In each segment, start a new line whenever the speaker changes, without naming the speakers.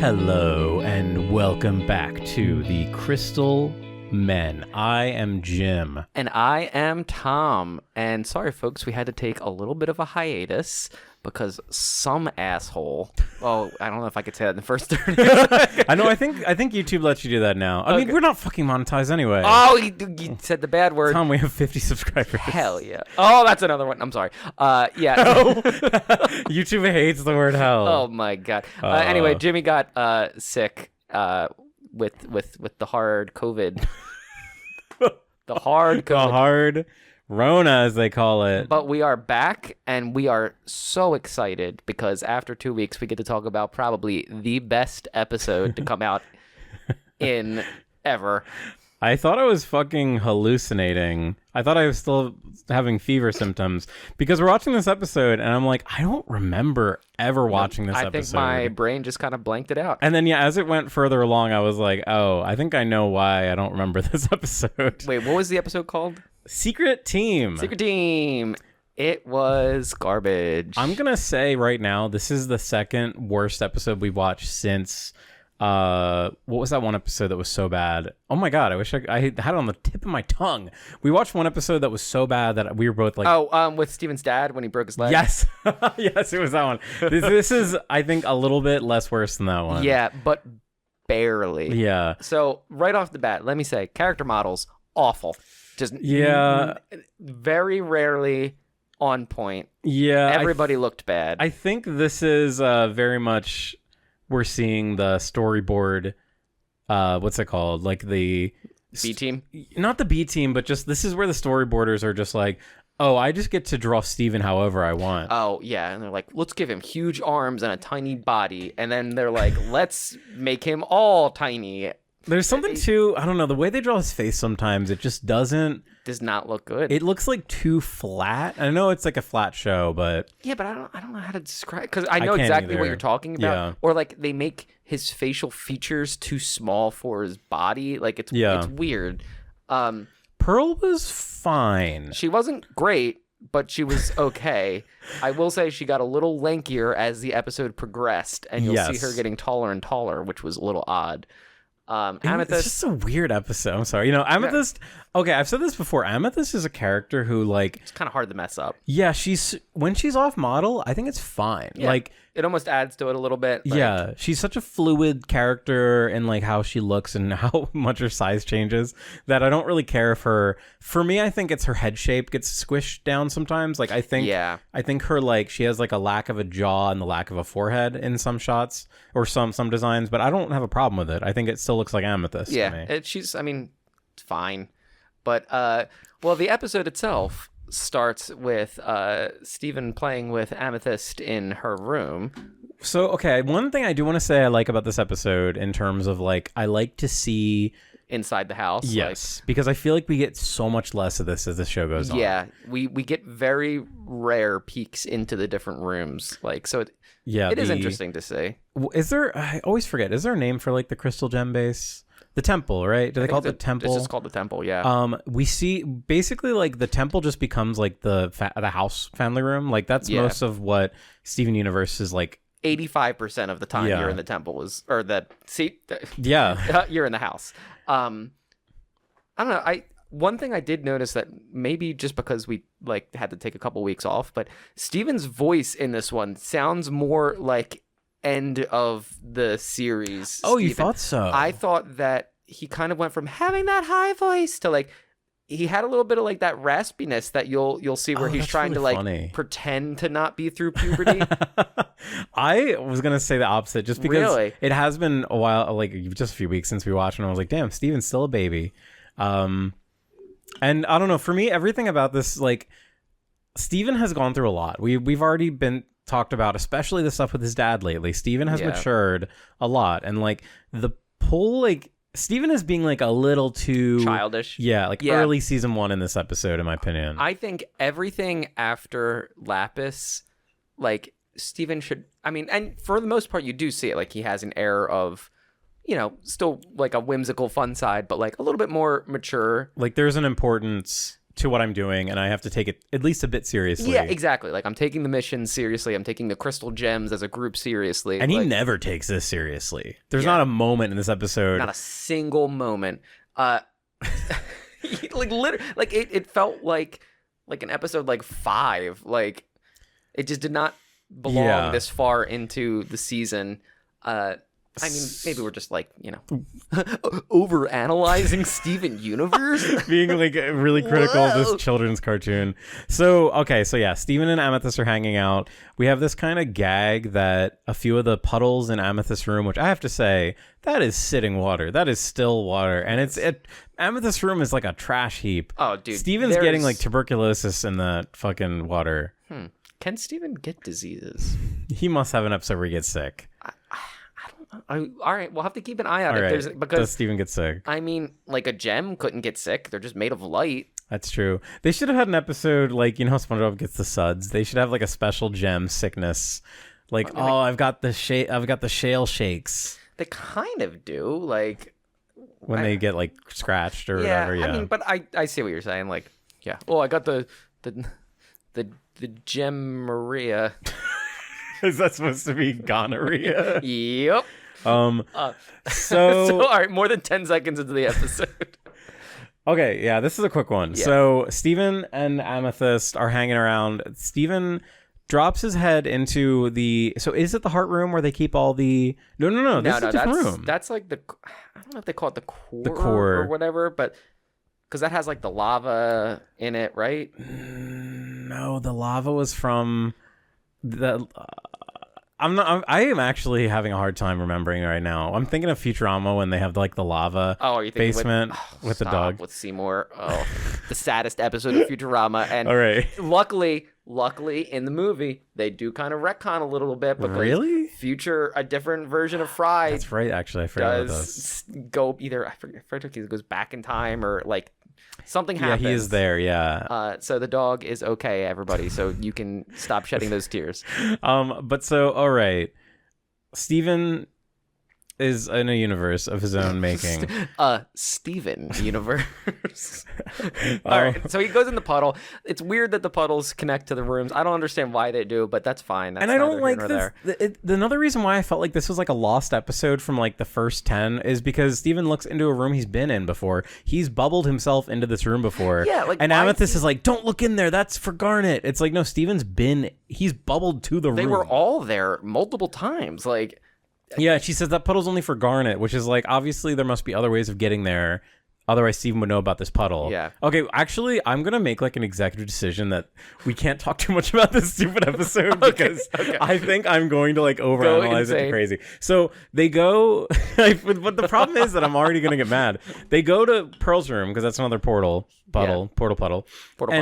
Hello and welcome back to the Crystal Men. I am Jim.
And I am Tom. And sorry, folks, we had to take a little bit of a hiatus because some asshole. Oh, I don't know if I could say that in the first 30
I know. I think YouTube lets you do that now. I mean, we're not fucking monetized anyway.
Oh, you said the bad word.
Tom, we have 50 subscribers.
Hell yeah. Oh, that's another one. I'm sorry. Yeah.
YouTube hates the word hell.
Oh my god. Anyway, Jimmy got sick with the hard COVID. The hard COVID.
The hard Rona, as they call it.
But we are back, and we are so excited because after 2 weeks, we get to talk about probably the best episode to come out in ever.
I thought I was fucking hallucinating. I thought I was still having fever symptoms because we're watching this episode, and I'm like, I don't remember ever watching this episode.
I think my brain just kind of blanked it out.
And then, yeah, as it went further along, I was like, oh, I think I know why I don't remember this episode.
Wait, what was the episode called?
Secret Team.
Secret Team. It was garbage.
I'm going to say right now, this is the second worst episode we've watched since... what was that one episode that was so bad? Oh my god, I wish I had it on the tip of my tongue. We watched one episode that was so bad that we were both like...
with Steven's dad when he broke his leg?
Yes. Yes, it was that one. This is, I think, a little bit less worse than that one.
Yeah, but barely.
Yeah.
So, right off the bat, let me say, character models, awful. Just very rarely on point.
Yeah.
Everybody looked bad.
I think this is very much... We're seeing the storyboard, what's it called? Like the...
B team?
Not the B team, but just this is where the storyboarders are just like, oh, I just get to draw Steven however I want.
Oh, yeah. And they're like, let's give him huge arms and a tiny body. And then they're like, let's make him all tiny.
There's something too, I don't know, the way they draw his face sometimes, it just does
not look good.
It looks like too flat. I know it's like a flat show, but...
Yeah, but I don't know how to describe... Because I know exactly what you're talking about.
Yeah.
Or like they make his facial features too small for his body. Like it's weird.
Perl was fine.
She wasn't great, but she was okay. I will say she got a little lankier as the episode progressed, and you'll see her getting taller and taller, which was a little odd. Amethyst.
It's just a weird episode. I'm sorry. You know, Amethyst... Okay, I've said this before. Amethyst is a character who, like...
It's kind of hard to mess up.
Yeah, when she's off model, I think it's fine.
Yeah,
like...
It almost adds to it a little bit. Like,
yeah, she's such a fluid character in, like, how she looks and how much her size changes that I don't really care if her... For me, I think it's her head shape gets squished down sometimes. Like, I think her, like, she has, like, a lack of a jaw and the lack of a forehead in some shots or some designs, but I don't have a problem with it. I think it still looks like Amethyst to me.
It's fine. But, the episode itself starts with Steven playing with Amethyst in her room.
So, okay, one thing I do want to say I like about this episode in terms of, like, I like to see...
Inside the house.
Yes, because I feel like we get so much less of this as the show goes on.
Yeah, we get very rare peeks into the different rooms. Like, so it is interesting to see.
Is there... I always forget. Is there a name for, like, the crystal gem base? The temple, right? Do they call it the temple?
It's just called the temple, yeah.
We see basically like the temple just becomes like the house family room. Like that's most of what Steven Universe is like.
85% of the time you're in the temple you're in the house. I don't know. One thing I did notice that maybe just because we like had to take a couple weeks off, but Steven's voice in this one sounds more like end of the series.
Oh, you thought so?
I thought that he kind of went from having that high voice to like he had a little bit of like that raspiness that you'll see where he's trying to like pretend to not be through puberty.
I was gonna say the opposite, just because it has been a while, like just a few weeks since we watched, and I was like, damn, Steven's still a baby. And I don't know, for me, everything about this, like Steven has gone through a lot. We've already been talked about, especially the stuff with his dad lately. Steven has matured a lot, and like the pull, like Steven is being like a little too
childish.
Early season 1 in this episode, in my opinion.
I think everything after Lapis, like Steven should. I mean, and for the most part, you do see it. Like he has an air of, you know, still like a whimsical, fun side, but like a little bit more mature.
Like there's an importance to what I'm doing, and I have to take it at least a bit seriously.
Yeah, exactly. Like, I'm taking the mission seriously. I'm taking the crystal gems as a group seriously.
And he never takes this seriously. There's not a moment in this episode.
Not a single moment. Like, literally, like, it felt like an episode, like, 5. Like, it just did not belong this far into the season. I mean, maybe we're just like, over analyzing Steven Universe,
being like really critical of this children's cartoon. So Steven and Amethyst are hanging out. We have this kind of gag that a few of the puddles in Amethyst's room, which I have to say, that is sitting water. That is still water, and Amethyst's room is like a trash heap.
Oh, dude,
Steven's getting like tuberculosis in that fucking water.
Can Steven get diseases?
He must have an episode where he gets sick.
All right, we'll have to keep an eye on it.
Right. Does Steven get sick?
I mean, like, a gem couldn't get sick. They're just made of light.
That's true. They should have had an episode like, how SpongeBob gets the suds. They should have like a special gem sickness. Like, I've got the shale shakes.
They kind of do, like
when they get like scratched or whatever. Yeah,
I mean, but I see what you're saying. Like, yeah. Oh, I got the gem Maria.
Is that supposed to be gonorrhea?
Yep.
So
all right, more than 10 seconds into the episode.
Okay, yeah, this is a quick one. Yeah. So Steven and Amethyst are hanging around. Steven drops his head into so is it the heart room where they keep all the... No, this is a different room.
That's like I don't know if they call it the core or whatever, but because that has like the lava in it, right?
No, the lava was from the... I am actually having a hard time remembering right now. I'm thinking of Futurama when they have like the lava basement with the dog.
With Seymour. Oh, the saddest episode of Futurama. And
all right.
Luckily in the movie, they do kind of retcon a little bit because a different version of Fry.
That's right, actually. I forgot about this.
Go either, I forget if he goes back in time or like something happens.
Yeah, he is there, yeah.
So the dog is okay, everybody. So you can stop shedding those tears.
But so, all right. Steven is in a universe of his own making.
Steven universe. All right. So he goes in the puddle. It's weird that the puddles connect to the rooms. I don't understand why they do, but that's fine. That's
and I don't like this. Another reason why I felt like this was like a lost episode from like the first 10 is because Steven looks into a room he's been in before. He's bubbled himself into this room before.
Yeah. Like,
and Amethyst is like, don't look in there. That's for Garnet. It's like, no, he's bubbled to the room.
They were all there multiple times. Like,
yeah, she says that puddle's only for Garnet, which is like, obviously there must be other ways of getting there. Otherwise, Steven would know about this puddle.
Yeah.
Okay, actually, I'm going to make like an executive decision that we can't talk too much about this stupid episode because I think I'm going to like overanalyze it crazy. So they go, but the problem is that I'm already going to get mad. They go to Pearl's room because that's another puddle. And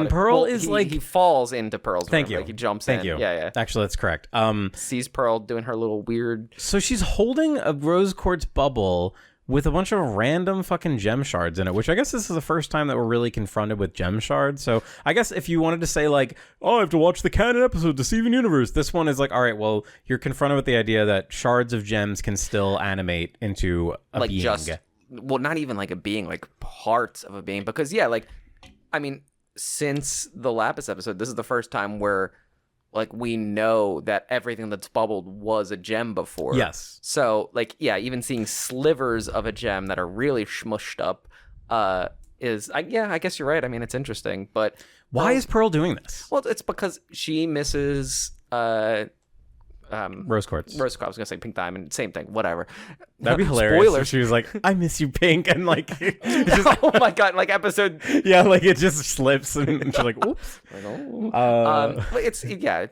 Pearl is
he falls into Pearl's room.
Thank you.
Like he jumps
Thank
in.
you.
Yeah.
Actually, that's correct.
Sees Pearl doing her little weird.
So she's holding a rose quartz bubble with a bunch of random fucking gem shards in it, which I guess this is the first time that we're really confronted with gem shards. So I guess if you wanted to say like, oh, I have to watch the canon episode to Steven Universe, this one is like, all right, well, you're confronted with the idea that shards of gems can still animate into a
like
being.
Not even like a being, like parts of a being. Because I mean, since the Lapis episode, this is the first time where like we know that everything that's bubbled was a gem before.
Yes.
So like, yeah, even seeing slivers of a gem that are really smushed up I guess you're right. I mean, it's interesting, but
why is Pearl doing this?
Well, it's because she misses
rose quartz.
I was gonna say pink diamond, same thing, whatever.
That'd be hilarious.
Spoilers.
If she was like, I miss you, pink, and like
oh my god, like episode
like it just slips and she's like, oops.
It's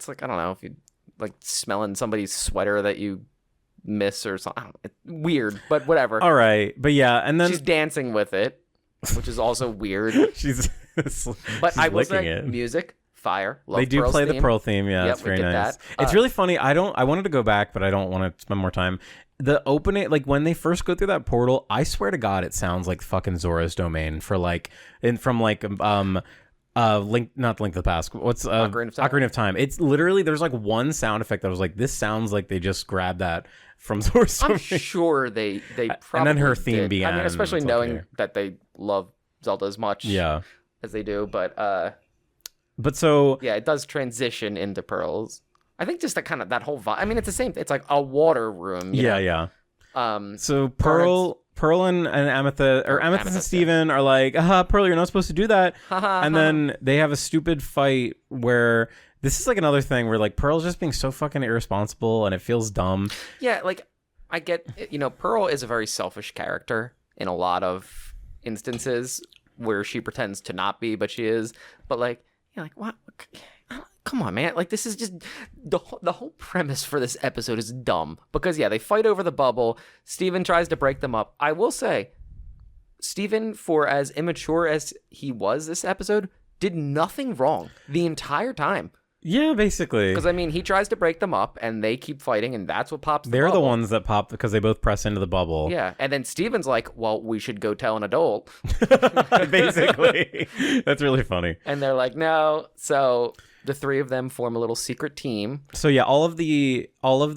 like, I don't know, if you like smelling somebody's sweater that you miss or something. It's weird, but whatever.
All right, but yeah, and then
she's dancing with it, which is also weird. But I will say, music. Fire. Love
they do
Pearl's
play
theme.
The Pearl theme. Yeah, it's very nice. It's really funny. I wanted to go back, but I don't want to spend more time. The opening, like when they first go through that portal, I swear to God, it sounds like fucking Zora's Domain from Link, not Link to the Past. What's Ocarina of Time? It's literally, there's like one sound effect that was like, this sounds like they just grabbed that from Zora's Domain.
I'm sure they probably
and then her theme
did.
began.
I mean, especially knowing that they love Zelda as much.
Yeah.
as they do, but
so
yeah, it does transition into Pearl's. I think just that whole vibe. I mean, it's the same. It's like a water room. You know?
Yeah. So Perl and Amethyst, or Amethyst and Steven are like, Pearl, you're not supposed to do that. And then they have a stupid fight where this is like another thing where like Pearl's just being so fucking irresponsible and it feels dumb.
Yeah, like I get, Pearl is a very selfish character in a lot of instances where she pretends to not be, but she is. But like, what? Come on, man. Like, this is just the whole premise for this episode is dumb because, they fight over the bubble. Steven tries to break them up. I will say, Steven, for as immature as he was this episode, did nothing wrong the entire time.
Yeah, basically.
Because, I mean, he tries to break them up and they keep fighting and that's what pops
They're the ones that pop because they both press into the bubble.
Yeah. And then Steven's like, well, we should go tell an adult.
Basically. That's really funny.
And they're like, no. So the three of them form a little secret team.
So yeah, all of the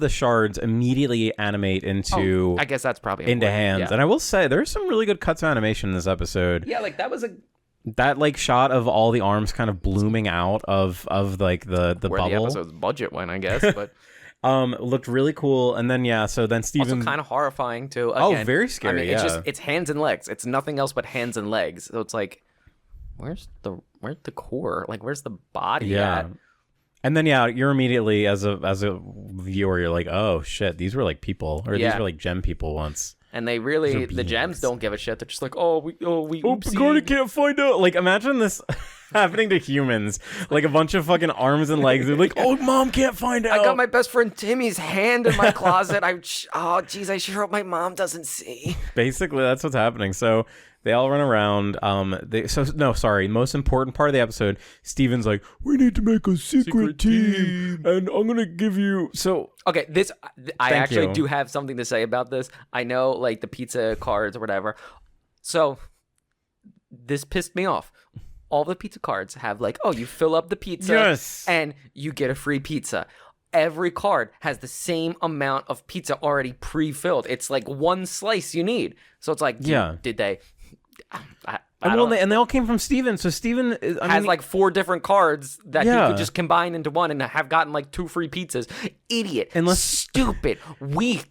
shards immediately animate into.
I guess that's probably
into
important.
hands. Yeah. And I will say there's some really good cuts of animation in this episode.
Yeah, like that was
that like shot of all the arms kind of blooming out of like the
where
bubble.
The episode's budget went, I guess, but
looked really cool. And then so then Steven
also kind of horrifying too. Again,
very scary.
I mean, it's hands and legs. It's nothing else but hands and legs. So it's like, where's the core? Like, where's the body at?
And then you're immediately as a viewer, you're like, oh shit, these were like people, or these were like gem people once.
And they really, the gems don't give a shit. They're just like, we
Picard can't find out. Like, imagine this happening to humans. Like, a bunch of fucking arms and legs. They're like, mom can't find out.
I got my best friend Timmy's hand in my closet. I sure hope my mom doesn't see.
Basically, that's what's happening. So they all run around. Most important part of the episode, Steven's like, we need to make a secret team. And I'm going to give you... So...
Okay, I actually do have something to say about this. I know, like, the pizza cards or whatever. So, this pissed me off. All the pizza cards have, like, you fill up the pizza and you get a free pizza. Every card has the same amount of pizza already pre-filled. It's like one slice you need. So it's like, did they...
And they all came from Steven. So Steven
has like 4 different cards that he could just combine into one and have gotten like 2 free pizzas. Idiot. Stupid. Weak.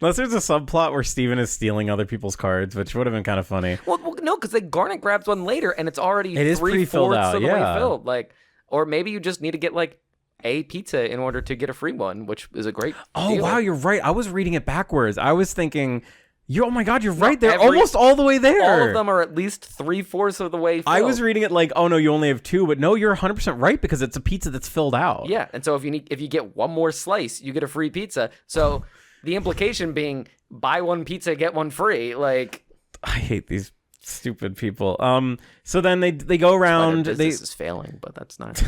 Unless there's a subplot where Steven is stealing other people's cards, which would have been kind of funny.
Well no, because Garnet grabs one later and it's already
3/4
of the way filled. Like, or maybe you just need to get like a pizza in order to get a free one, which is a great deal.
Wow, you're right. I was reading it backwards. I was thinking... oh my God, you're right. They're almost all the way there.
All of them are at least 3/4 of the way filled.
I was reading it like, oh no, you only have 2, but no, you're 100% right because it's a pizza that's filled out.
Yeah, and so if you get one more slice, you get a free pizza. So the implication being buy one pizza, get one free. Like,
I hate these stupid people. So then they go around.
This is failing, but that's not.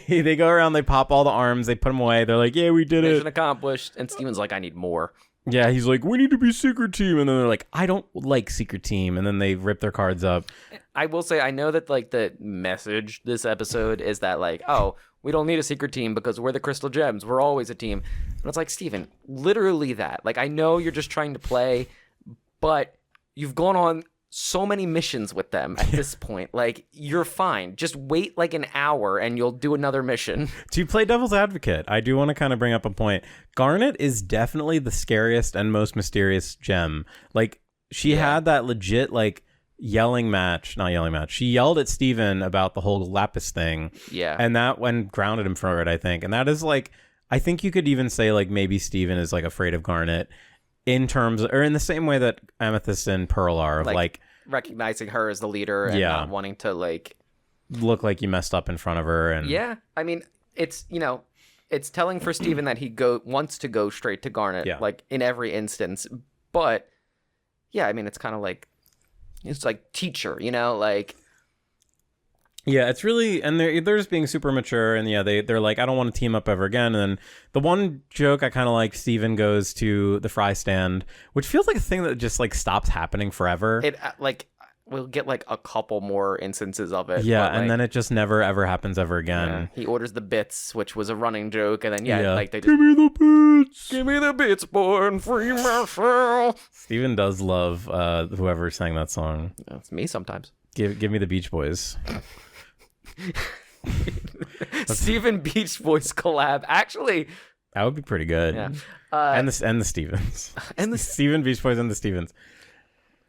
They go around. They pop all the arms. They put them away. They're like, yeah, we did it.
Mission accomplished. And Steven's like, I need more.
Yeah, he's like, we need to be secret team. And then they're like, I don't like secret team. And then they rip their cards up.
I will say, I know that like the message this episode is that like, we don't need a secret team because we're the Crystal Gems. We're always a team. And it's like, Steven, literally that. Like, I know you're just trying to play, but you've gone on so many missions with them at this point. Like, you're fine. Just wait like an hour and you'll do another mission.
To play devil's advocate, I do want to kind of bring up a point. Garnet is definitely the scariest and most mysterious gem. Like, she had that legit, like, not yelling match. She yelled at Steven about the whole Lapis thing.
Yeah.
And that grounded him for it, I think. And that is, like, I think you could even say, like, maybe Steven is, like, afraid of Garnet. In terms, or in the same way that Amethyst and Perl are, like
recognizing her as the leader and not wanting to like
look like you messed up in front of her. And
I mean, it's it's telling for Steven that he wants to go straight to Garnet, like in every instance. But I mean, it's kind of like it's like teacher, like.
Yeah, it's really, and they're just being super mature, and they're like, I don't want to team up ever again. And then the one joke I kind of like, Steven goes to the fry stand, which feels like a thing that just like stops happening forever.
It like we'll get like a couple more instances of it.
Yeah, and then it just never ever happens ever again.
Yeah. He orders the bits, which was a running joke, and then like they just,
give me
the bits, boy, and free myself.
Steven does love whoever sang that song.
It's me sometimes.
Give me the Beach Boys.
Steven Beach Boys collab. Actually,
that would be pretty good.
Yeah.
And the Stevens. And the Steven Beach Boys and the Stevens.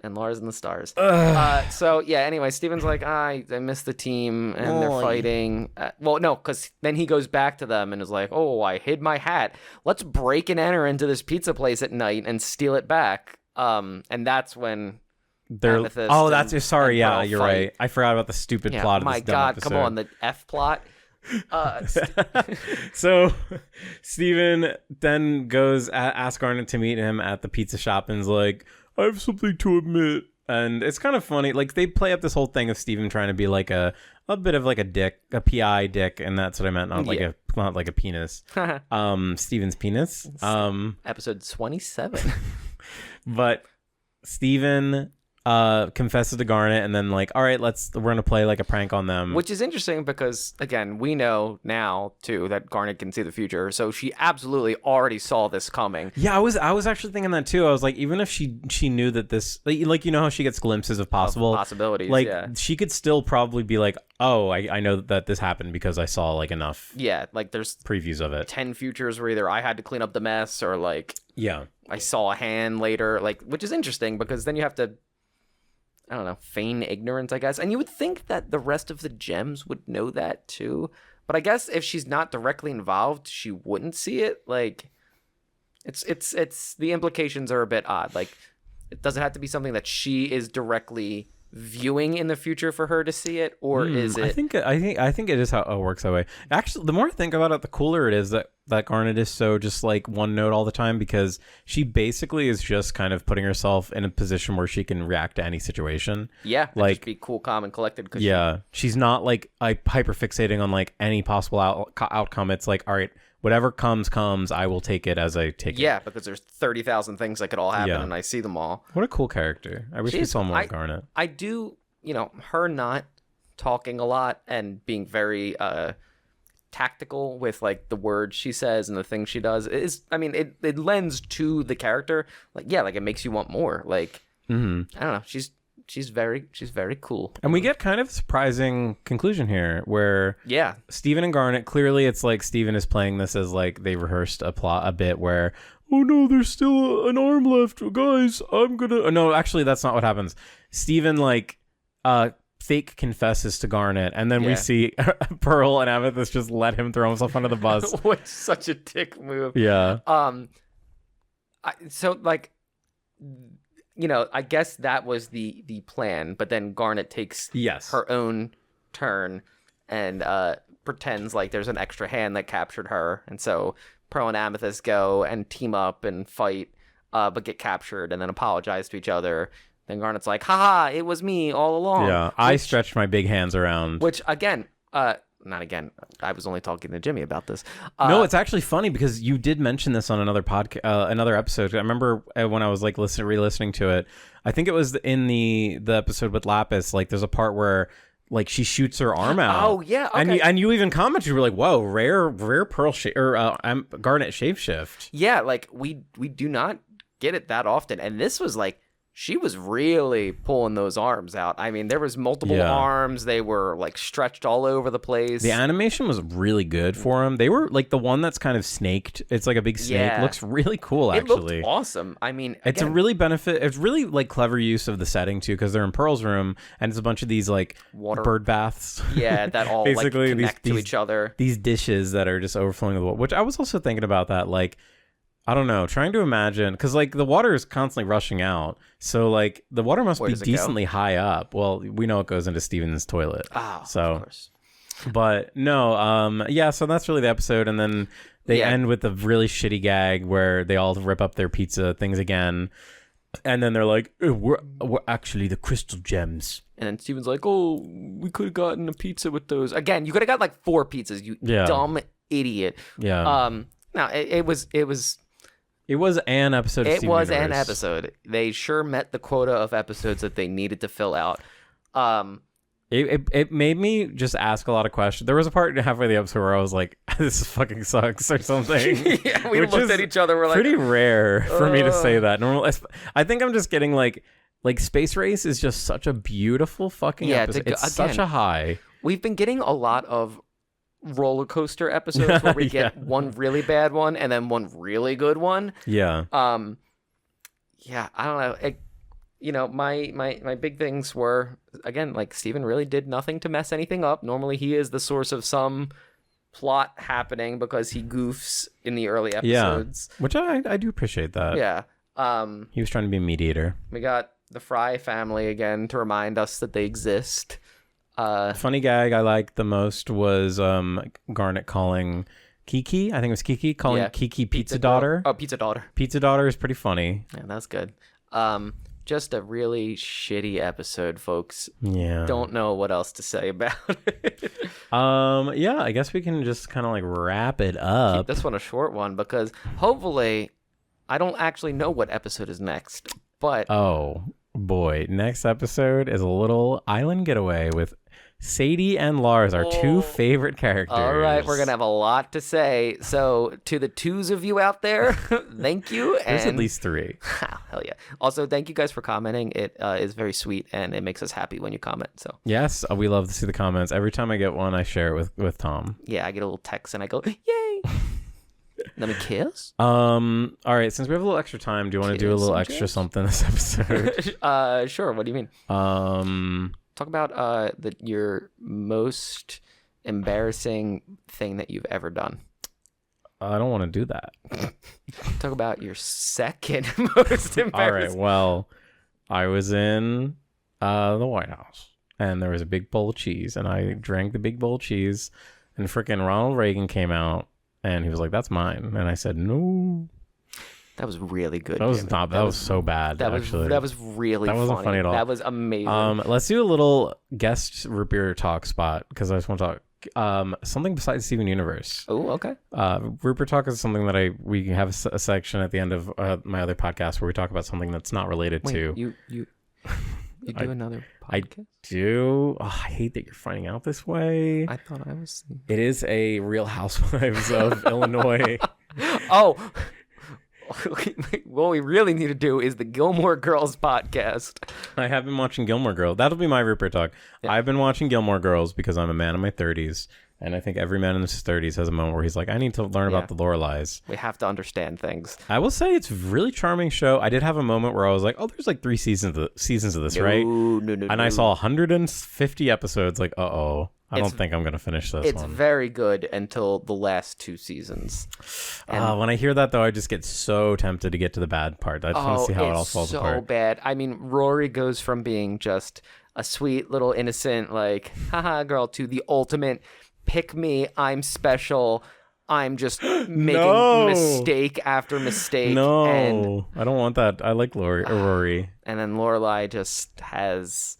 And Lars and the Stars. So yeah. Anyway, Steven's like, I miss the team, and they're fighting. Well, no, because then he goes back to them and is like, oh, I hid my hat. Let's break and enter into this pizza place at night and steal it back. And that's when
they're. Oh, that's sorry. Yeah, you're right. I forgot about the stupid plot of this dumb episode.
Come on, the F plot.
So Steven then goes ask Garnet to meet him at the pizza shop and is like, I have something to admit. And it's kind of funny, like they play up this whole thing of Steven trying to be like a bit of like a dick, a PI dick, and that's what I meant, not like a penis. Steven's penis.
Episode 27.
But Steven confesses to Garnet, and then like, all right, we're gonna play like a prank on them,
which is interesting because again, we know now too that Garnet can see the future, so she absolutely already saw this coming.
Yeah, I was actually thinking that too. I was like, even if she knew that this, like you know how she gets glimpses of
possibilities,
like she could still probably be like, oh, I know that this happened because I saw like enough.
Yeah, like there's
previews of it.
10 futures where either I had to clean up the mess or like I saw a hand later, like, which is interesting because then you have to, I don't know, feign ignorance, I guess. And you would think that the rest of the gems would know that too. But I guess if she's not directly involved, she wouldn't see it. Like, it's the implications are a bit odd. Like, it doesn't have to be something that she is directly viewing in the future for her to see it, or is it?
I think it is how it works that way. Actually, the more I think about it, the cooler it is that Garnet is so just like one note all the time, because she basically is just kind of putting herself in a position where she can react to any situation.
Yeah, like just be cool, calm, and collected.
She's not like hyper fixating on like any possible outcome. It's like, all right, whatever comes, I will take it as I take it.
Yeah, because there's 30,000 things that could all happen, and I see them all.
What a cool character. I wish we saw more of Garnet.
I do, her not talking a lot and being very tactical with like the words she says and the things she does is, I mean, it lends to the character. Like, yeah, like it makes you want more. Like, I don't know. She's very cool.
And we get kind of a surprising conclusion here where Steven and Garnet, clearly it's like Steven is playing this as like they rehearsed a bit where, oh no, there's still an arm left, guys, no, actually that's not what happens. Steven like fake confesses to Garnet, and then we see Perl and Amethyst just let him throw himself under the bus.
Which is such a dick move.
Yeah.
So like, I guess that was the plan, but then Garnet takes her own turn and pretends like there's an extra hand that captured her, and so Pearl and Amethyst go and team up and fight, but get captured and then apologize to each other. Then Garnet's like, haha, it was me all along.
Yeah, I stretched my big hands around.
Which, again, not again, I was only talking to Jimmy about this.
No, it's actually funny because you did mention this on another another episode. I remember when I was like re-listening to it. I think it was in the episode with Lapis. Like, there's a part where like she shoots her arm out.
Oh yeah, okay.
And you even commented, you were like, "Whoa, rare Pearl Garnet shapeshift."
Yeah, like we do not get it that often, and this was like, she was really pulling those arms out. I mean, there was multiple arms. They were like stretched all over the place.
The animation was really good for them. They were like the one that's kind of snaked. It's like a big snake.
Yeah.
Looks really cool, actually.
It looked awesome. I mean,
it's a really it's really like clever use of the setting too, because they're in Pearl's room and it's a bunch of these like bird baths.
Yeah, that all basically like connect to each other.
These dishes that are just overflowing with water, which I was also thinking about that, like, I don't know, trying to imagine, because like the water is constantly rushing out, so like the water must be decently high up. Well, we know it goes into Steven's toilet.
Oh,
so,
of course.
But no, so that's really the episode, and then they end with a really shitty gag where they all rip up their pizza things again, and then they're like, we're actually the crystal gems.
And then Steven's like, oh, we could have gotten a pizza with those. Again, you could have got like 4 pizzas, you dumb idiot.
Yeah.
No, it was
It was an episode of
It
Steven
was
Universe.
an episode. They sure met the quota of episodes that they needed to fill out.
It made me just ask a lot of questions. There was a part halfway the episode where I was like, this fucking sucks or something.
We looked at each other. We're like,
pretty rare for me to say that. Normal. I think I'm just getting like Like Space Race is just such a beautiful fucking episode. It's such a high.
We've been getting a lot of roller coaster episodes where we get one really bad one and then one really good one.
Yeah.
Yeah, I don't know. My big things were, again, like Steven really did nothing to mess anything up. Normally he is the source of some plot happening because he goofs in the early episodes.
Yeah, which I do appreciate that.
Yeah.
He was trying to be a mediator.
We got the Fry family again to remind us that they exist.
Funny gag I liked the most was Garnet calling Kiki, I think it was Kiki, calling Kiki Pizza Daughter.
Oh, Pizza Daughter.
Pizza Daughter is pretty funny.
Yeah, that's good. Just a really shitty episode, folks.
Yeah.
Don't know what else to say about it.
Yeah, I guess we can just kind of like wrap it up.
Keep this one a short one because hopefully I don't actually know what episode is next, but...
Oh, boy. Next episode is a little island getaway with Sadie and Lars, our two favorite characters.
All right, we're going to have a lot to say. So to the twos of you out there, thank you.
There's at least 3.
Hell yeah. Also, thank you guys for commenting. It is very sweet, and it makes us happy when you comment. So
yes, we love to see the comments. Every time I get one, I share it with Tom.
Yeah, I get a little text, and I go, yay. Let me kiss.
All right, since we have a little extra time, do you want to do a little extra something this episode?
Sure. What do you mean? Talk about your most embarrassing thing that you've ever done.
I don't want to do that.
Talk about your second most embarrassing.
All right, well, I was in the White House, and there was a big bowl of cheese, and I drank the big bowl of cheese, and freaking Ronald Reagan came out, and he was like, "That's mine," and I said, "No."
That was really good.
That was not. That was so bad.
That
actually,
was really.
That wasn't funny at all.
That was amazing.
Let's do a little guest root beer talk spot because I just want to talk something besides Steven Universe.
Oh, okay.
Root beer talk is something that we have a section at the end of my other podcast where we talk about something that's not related to.
You do another podcast?
I do. Oh, I hate that you're finding out this way.
I thought I was.
It is a Real Housewives of Illinois.
Oh. What we really need to do is the Gilmore Girls podcast.
I have been watching Gilmore Girls. That'll be my Rupert talk. Yeah. I've been watching Gilmore Girls because I'm a man in my 30s, and I think every man in his 30s has a moment where he's like, I need to learn about the Loreleis.
We have to understand things.
I will say it's a really charming show. I did have a moment where I was like, oh, there's like 3 seasons of this, right?
No.
I saw 150 episodes, like, I don't think I'm going to finish this one.
It's very good until the last 2 seasons.
When I hear that, though, I just get so tempted to get to the bad part. I just want to see how it all falls apart.
It's so bad. I mean, Rory goes from being just a sweet little innocent, like, haha, girl, to the ultimate, pick me, I'm special, I'm just making mistake after mistake.
No, and I don't want that. I like Rory.
And then Lorelai just has...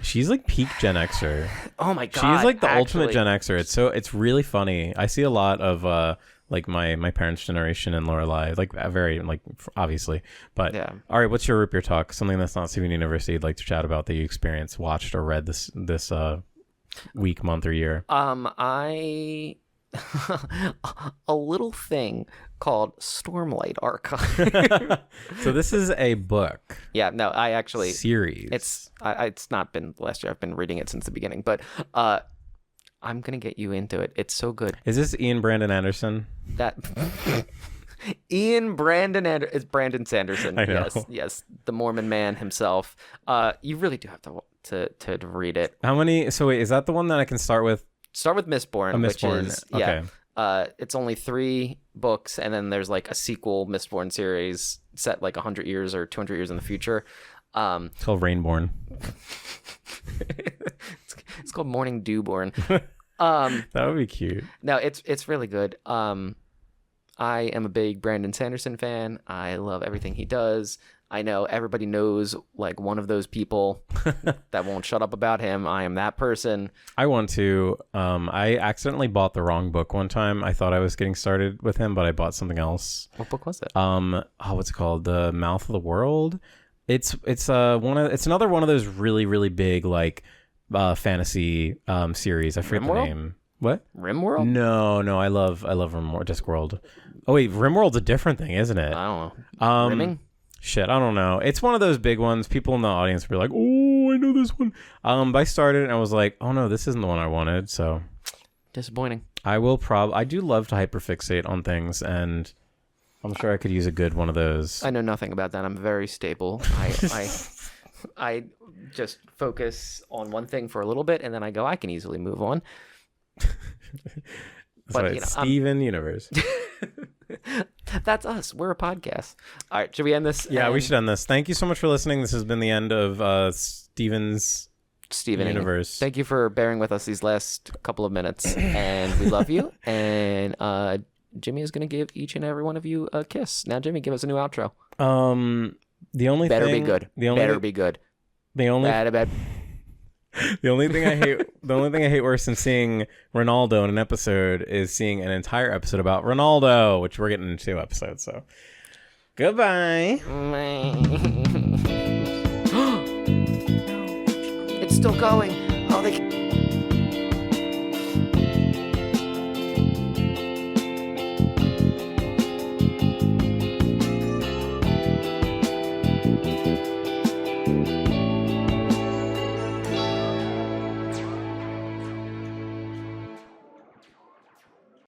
She's like peak Gen Xer.
Oh my god.
She's like the ultimate Gen Xer. It's really funny. I see a lot of like my parents' generation and Lorelai, like very like obviously. But yeah. All right, what's your root beer talk? Something that's not Steven University you'd like to chat about that you experienced, watched, or read this week, month, or year?
I a little thing called Stormlight Archive.
So this is a book.
Yeah, no, I actually
series.
It's not been last year. I've been reading it since the beginning, but I'm gonna get you into it. It's so good.
Is this Ian Brandon Anderson?
That Ian Brandon is Brandon Sanderson.
I know.
Yes, the Mormon man himself. You really do have to read it.
How many? So wait, is that the one that I can start with?
Start with Mistborn,
Mistborn.
Which is
okay.
It's only 3 books, and then there's like a sequel Mistborn series set like 100 years or 200 years in the future.
It's called Rainborn.
It's called Morning Dewborn.
That would be cute.
No, it's really good. I am a big Brandon Sanderson fan. I love everything he does. I know everybody knows like one of those people that won't shut up about him. I am that person.
I want to. I accidentally bought the wrong book one time. I thought I was getting started with him, but I bought something else.
What book was it?
What's it called? The Mouth of the World. It's another one of those really, really big like fantasy series. I forget the name. What?
RimWorld?
No. I love RimWorld. Discworld. Oh wait, RimWorld's a different thing, isn't it?
I don't know. Rimming?
Shit, I don't know. It's one of those big ones. People in the audience were like, "Oh, I know this one." But I started and I was like, "Oh no, this isn't the one I wanted." So
disappointing.
I do love to hyperfixate on things, and I'm sure I could use a good one of those.
I know nothing about that. I'm very stable. I just focus on one thing for a little bit, and then I go, I can easily move on.
But you know, Steven Universe.
That's us. We're a podcast. All right, should we end this?
Yeah, we should end this. Thank you so much for listening. This has been the end of Steven Universe.
Thank you for bearing with us these last couple of minutes, and we love you. And Jimmy is going to give each and every one of you a kiss. Now, Jimmy, give us a new outro.
The only
better
thing,
be good. Better be good.
The only The only thing I hate worse than seeing Ronaldo in an episode is seeing an entire episode about Ronaldo, which we're getting in 2 episodes. So, goodbye.
It's still going. Oh, they.